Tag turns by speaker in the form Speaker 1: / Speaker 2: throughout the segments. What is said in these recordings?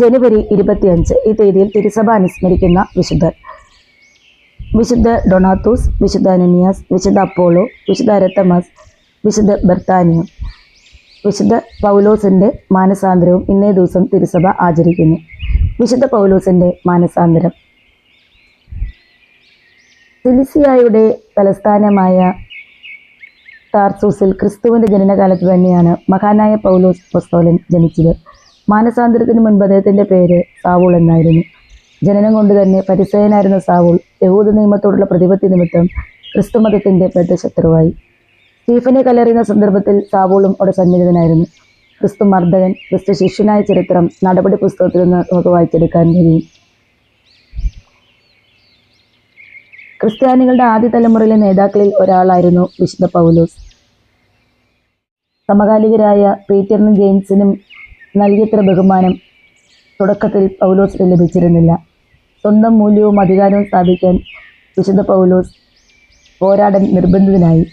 Speaker 1: ജനുവരി 25 ഈ തീയതിയിൽ തിരുസഭ അനുസ്മരിക്കുന്ന വിശുദ്ധർ: വിശുദ്ധ ഡൊണാത്തൂസ്, വിശുദ്ധ അനനിയാസ്, വിശുദ്ധ അപ്പോളോ, വിശുദ്ധ അരത്തമാസ്, വിശുദ്ധ ബർത്താനിയോ. വിശുദ്ധ പൗലോസിന്റെ മാനസാന്തരവും ഇന്നേ ദിവസം തിരുസഭ ആചരിക്കുന്നു. വിശുദ്ധ പൗലോസിന്റെ മാനസാന്തരം. സിലിസിയായുടെ തലസ്ഥാനമായ താർസൂസിൽ ക്രിസ്തുവിന്റെ ജനനകാലത്ത് തന്നെയാണ് മഹാനായ പൗലോസ് അപ്പോസ്തലൻ ജനിച്ചത്. മാനസാന്തരത്തിന് മുൻപ് അദ്ദേഹത്തിന്റെ പേര് സാവൂൾ എന്നായിരുന്നു. ജനനം കൊണ്ട് തന്നെ ഫരിസേയനായിരുന്ന സാവൂൾ യഹൂദ നിയമത്തോടുള്ള പ്രതിപത്തി നിമിത്തം ക്രിസ്തുമതത്തിന്റെ ബദ്ധശത്രുവായി. സ്റ്റീഫനെ കല്ലെറിയുന്ന സന്ദർഭത്തിൽ സാവൂളും അവിടെ സന്നിഹിതനായിരുന്നു. ക്രിസ്തു മർദ്ദകൻ, ക്രിസ്തു ശിഷ്യനായ ചരിത്രം നടപടി പുസ്തകത്തിൽ നിന്ന് നമുക്ക് വായിച്ചെടുക്കാൻ കഴിയും. ക്രിസ്ത്യാനികളുടെ ആദ്യ തലമുറയിലെ നേതാക്കളിൽ ഒരാളായിരുന്നു വിശുദ്ധ പൗലോസ്. സമകാലികരായ പീറ്ററിനും ജെയിംസിനും നൽകിയത്ര ബഹുമാനം തുടക്കത്തിൽ പൗലോസിന് ലഭിച്ചിരുന്നില്ല. സ്വന്തം മൂല്യവും അധികാരവും സ്ഥാപിക്കാൻ വിശുദ്ധ പൗലോസ് പോരാടാൻ നിർബന്ധിതനായി.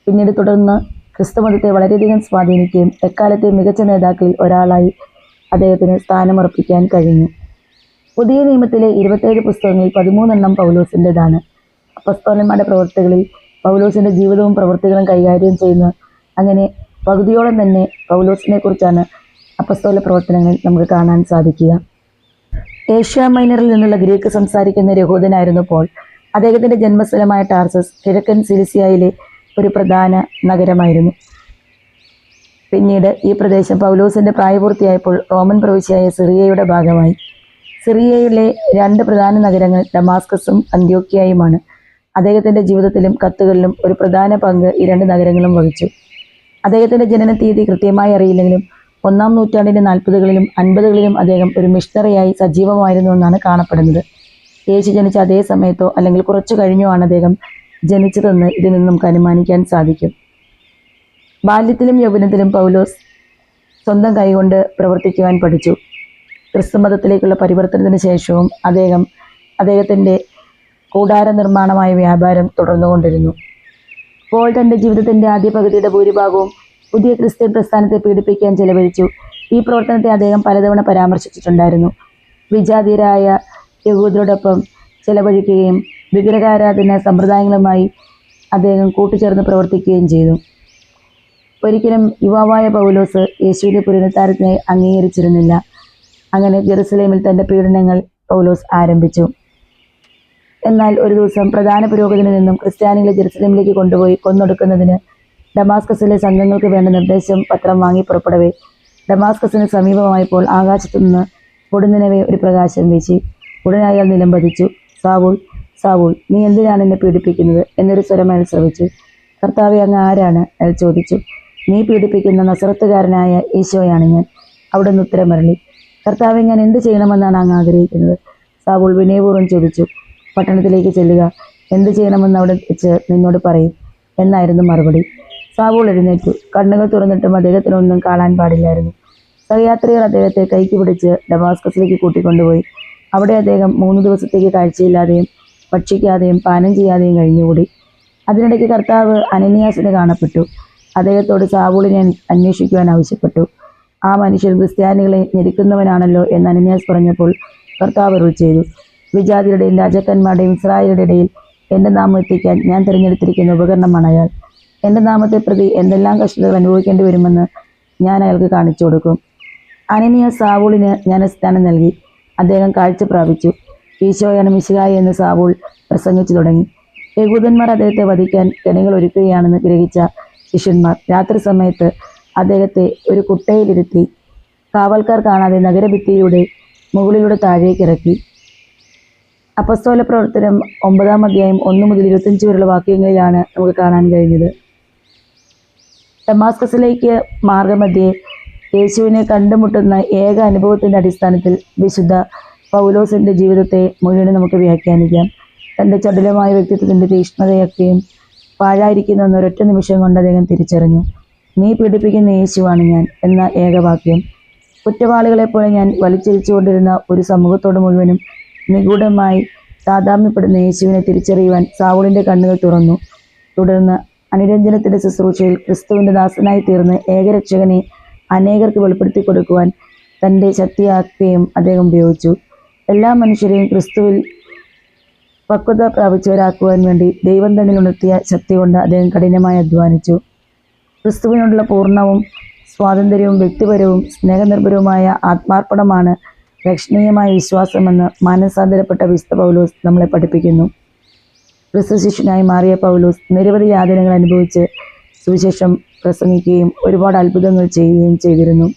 Speaker 1: പിന്നീട് തുടർന്ന് ക്രിസ്തുമതത്തെ വളരെയധികം സ്വാധീനിക്കുകയും എക്കാലത്തെ മികച്ച നേതാക്കളിൽ ഒരാളായി അദ്ദേഹത്തിന് സ്ഥാനമുറപ്പിക്കാൻ കഴിഞ്ഞു. പുതിയ നിയമത്തിലെ 27 പുസ്തകങ്ങളിൽ 13 പൗലോസിൻ്റെതാണ്. അപ്പസ്തോലന്മാരുടെ പ്രവർത്തികളിൽ പൗലോസിന്റെ ജീവിതവും പ്രവൃത്തികളും കൈകാര്യം ചെയ്യുന്നു. അങ്ങനെ പകുതിയോളം തന്നെ പൗലോസിനെ കുറിച്ചാണ് അപ്പസ്തോല പ്രവർത്തനങ്ങളിൽ നമുക്ക് കാണാൻ സാധിക്കുക. ഏഷ്യ മൈനറിൽ നിന്നുള്ള ഗ്രീക്ക് സംസാരിക്കുന്ന യഹൂദനായിരുന്നു പോൾ. അദ്ദേഹത്തിന്റെ ജന്മസ്ഥലമായ ടാർസസ് കിഴക്കൻ സിലിസിയയിലെ ഒരു പ്രധാന നഗരമായിരുന്നു. പിന്നീട് ഈ പ്രദേശം പൗലോസിന്റെ പ്രായപൂർത്തിയായപ്പോൾ റോമൻ പ്രവിശ്യയായ സിറിയയുടെ ഭാഗമായി. സിറിയയിലെ 2 പ്രധാന നഗരങ്ങൾ ഡമാസ്കസും അന്ത്യോക്യയുമാണ്. അദ്ദേഹത്തിന്റെ ജീവിതത്തിലും കത്തുകളിലും ഒരു പ്രധാന പങ്ക് ഈ 2 നഗരങ്ങളും വഹിച്ചു. അദ്ദേഹത്തിന്റെ ജനന തീയതി കൃത്യമായി അറിയില്ലെങ്കിലും 1-ാം നൂറ്റാണ്ടിന്റെ 40കളിലും 50കളിലും അദ്ദേഹം ഒരു മിഷണറിയായി സജീവമായിരുന്നു എന്നാണ് കാണപ്പെടുന്നത്. യേശു ജനിച്ച അതേ സമയത്തോ അല്ലെങ്കിൽ കുറച്ചു കഴിഞ്ഞോ ആണ് അദ്ദേഹം ജനിച്ചതെന്ന് ഇതിൽ നിന്നും നമുക്ക് അനുമാനിക്കാൻ സാധിക്കും. ബാല്യത്തിലും യൗവനത്തിലും പൗലോസ് സ്വന്തം കൈകൊണ്ട് പ്രവർത്തിക്കുവാൻ പഠിച്ചു. ക്രിസ്തുമതത്തിലേക്കുള്ള പരിവർത്തനത്തിന് ശേഷവും അദ്ദേഹത്തിന്റെ കൂടാര നിർമ്മാണമായ വ്യാപാരം തുടർന്നുകൊണ്ടിരുന്നു. പോൾ തന്റെ ജീവിതത്തിന്റെ ആദ്യ പകുതിയുടെ ഭൂരിഭാഗവും പുതിയ ക്രിസ്ത്യൻ പ്രസ്ഥാനത്തെ പീഡിപ്പിക്കാൻ ചെലവഴിച്ചു. ഈ പ്രവർത്തനത്തെ അദ്ദേഹം പലതവണ പരാമർശിച്ചിട്ടുണ്ടായിരുന്നു. വിജാതീയരായ യഹൂദരോടൊപ്പം ചെലവഴിക്കുകയും വിഗ്രഹാരാധന സമ്പ്രദായങ്ങളുമായി അദ്ദേഹം കൂട്ടുചേർന്ന് പ്രവർത്തിക്കുകയും ചെയ്തു. ഒരിക്കലും യുവാവായ പൗലോസ് യേശുവിന്റെ പുനരുദ്ധാനത്തിനെ അംഗീകരിച്ചിരുന്നില്ല. അങ്ങനെ ജെറുസലേമിൽ തന്റെ പീഡനങ്ങൾ പൗലോസ് ആരംഭിച്ചു. എന്നാൽ ഒരു ദിവസം പ്രധാന പുരോഹിതനിൽ നിന്നും ക്രിസ്ത്യാനികളെ ജെറുസലേമിലേക്ക് കൊണ്ടുപോയി കൊന്നൊടുക്കുന്നതിന് ഡമാസ്കസിലെ സംഘങ്ങൾക്ക് വേണ്ട നിർദ്ദേശം പത്രം വാങ്ങി പുറപ്പെടവേ ഡമാസ്കസിന് സമീപമായപ്പോൾ ആകാശത്തുനിന്ന് പൊടുന്നനവേ ഒരു പ്രകാശം വീശി. ഉടനെ അയാൾ നിലംപതിച്ചു. സാവൂൾ, സാവൂൾ, നീ എന്തിനാണ് എന്നെ പീഡിപ്പിക്കുന്നത് എന്നൊരു സ്വരം അയാൾ ശ്രവിച്ചു. കർത്താവേ, അങ്ങ് ആരാണ്? അയാൾ ചോദിച്ചു. നീ പീഡിപ്പിക്കുന്ന നസറത്തുകാരനായ ഈശോയാണ് ഞാൻ. അവിടുന്ന് ഉത്തരമരളി. കർത്താവെ, ഞാൻ എന്ത് ചെയ്യണമെന്നാണ് അങ്ങ് ആഗ്രഹിക്കുന്നത്? സാവൂൾ വിനയപൂർവ്വം ചോദിച്ചു. പട്ടണത്തിലേക്ക് ചെല്ലുക, എന്ത് ചെയ്യണമെന്ന് അവിടെ വെച്ച് നിന്നോട് പറയും എന്നായിരുന്നു മറുപടി. സാവൂൾ എഴുന്നേറ്റു. കണ്ണുകൾ തുറന്നിട്ടും അദ്ദേഹത്തിനൊന്നും കാണാൻ പാടില്ലായിരുന്നു. സഹയാത്രികർ അദ്ദേഹത്തെ കൈക്ക് പിടിച്ച് ഡമാസ്കസിലേക്ക് കൂട്ടിക്കൊണ്ടുപോയി. അവിടെ അദ്ദേഹം 3 ദിവസത്തേക്ക് കാഴ്ചയില്ലാതെയും ഭക്ഷിക്കാതെയും പാനം ചെയ്യാതെയും കഴിഞ്ഞുകൂടി. അതിനിടയ്ക്ക് കർത്താവ് അനനിയാസിന് കാണപ്പെട്ടു. അദ്ദേഹത്തോട് സാവൂളിനെ അന്വേഷിക്കുവാൻ ആവശ്യപ്പെട്ടു. ആ മനുഷ്യൻ ക്രിസ്ത്യാനികളെ ഞെരുക്കുന്നവനാണല്ലോ എന്ന് അനനിയാസ് പറഞ്ഞപ്പോൾ കർത്താവ് അരുളി ചെയ്തു. വിജാതിയുടെയും രാജാക്കന്മാരുടെയും ഇസ്രായേലിന്റെ ഇടയിൽ എൻ്റെ നാമം എത്തിക്കാൻ ഞാൻ തിരഞ്ഞെടുത്തിരിക്കുന്ന ഉപകരണമാണ് അയാൾ. എൻ്റെ നാമത്തെ പ്രതി എന്തെല്ലാം കഷ്ടതകൾ അനുഭവിക്കേണ്ടി വരുമെന്ന് ഞാൻ അയാൾക്ക് കാണിച്ചു കൊടുക്കും. അനനിയാസ് സാവൂളിന് ജ്ഞാനസ്നാനം നൽകി. അദ്ദേഹം കാഴ്ച പ്രാപിച്ചു. ഈശോയാണ് മിശിഹായി എന്ന് സാവൂൾ പ്രസംഗിച്ചു തുടങ്ങി. യഹൂദന്മാർ അദ്ദേഹത്തെ വധിക്കാൻ കെണികൾ ഒരുക്കുകയാണെന്ന് ഗ്രഹിച്ച ശിഷ്യന്മാർ രാത്രി സമയത്ത് അദ്ദേഹത്തെ ഒരു കുട്ടയിലിരുത്തി കാവൽക്കാർ കാണാതെ നഗരഭിത്തിയിലൂടെ മുകളിലൂടെ താഴേക്ക് ഇറക്കി. അപ്പസ്തോല പ്രവർത്തനം 9-ാം അധ്യായം 1 മുതൽ 25 വരെയുള്ള വാക്യങ്ങളിലാണ് നമുക്ക് കാണാൻ കഴിഞ്ഞത്. ഡമാസ്കസിലേക്ക് മാർഗമധ്യേ യേശുവിനെ കണ്ടുമുട്ടുന്ന ഏക അനുഭവത്തിന്റെ അടിസ്ഥാനത്തിൽ വിശുദ്ധ പൗലോസിന്റെ ജീവിതത്തെ മുഴുവൻ നമുക്ക് വ്യാഖ്യാനിക്കാം. തന്റെ ചടുലമായ വ്യക്തിത്വത്തിന്റെ തീക്ഷ്ണതയൊക്കെയും പാഴായിരിക്കുന്ന ഒരൊറ്റ നിമിഷം കൊണ്ട് അദ്ദേഹം തിരിച്ചറിഞ്ഞു. നീ പീഡിപ്പിക്കുന്ന യേശുവാണ് ഞാൻ എന്ന ഏകവാക്യം. കുറ്റവാളികളെപ്പോലെ ഞാൻ വലിച്ചിരിച്ചുകൊണ്ടിരുന്ന ഒരു സമൂഹത്തോട് മുഴുവനും നിഗൂഢമായി താതാമ്യപ്പെടുന്ന യേശുവിനെ തിരിച്ചറിയുവാൻ സാവൂളിന്റെ കണ്ണുകൾ തുറന്നു. തുടർന്ന് അനുരഞ്ജനത്തിന്റെ ശുശ്രൂഷയിൽ ക്രിസ്തുവിന്റെ ദാസനായി തീർന്ന് ഏകരക്ഷകനെ അനേകർക്ക് വെളിപ്പെടുത്തി കൊടുക്കുവാൻ തൻ്റെ ശക്തിയാക്കുകയും അദ്ദേഹം ഉപയോഗിച്ചു. എല്ലാ മനുഷ്യരെയും ക്രിസ്തുവിൽ പക്വത പ്രാപിച്ചവരാക്കുവാൻ വേണ്ടി ദൈവം തന്നെ ഉണർത്തിയ ശക്തി കൊണ്ട് അദ്ദേഹം കഠിനമായി അധ്വാനിച്ചു. ക്രിസ്തുവിനോടുള്ള പൂർണ്ണവും സ്വാതന്ത്ര്യവും വ്യക്തിപരവും സ്നേഹനിർഭരവുമായ ആത്മാർപ്പണമാണ് രക്ഷണീയമായ വിശ്വാസമെന്ന് മാനസാന്തരപ്പെട്ട വിശുദ്ധ പൗലോസ് നമ്മളെ പഠിപ്പിക്കുന്നു. ക്രിസ്തു ശിഷ്യനായി മാറിയ പൗലോസ് നിരവധി യാതനകൾ അനുഭവിച്ച് സുവിശേഷം പ്രസംഗിക്കുകയും ഒരുപാട് അത്ഭുതങ്ങൾ ചെയ്യുകയും ചെയ്തിരുന്നു.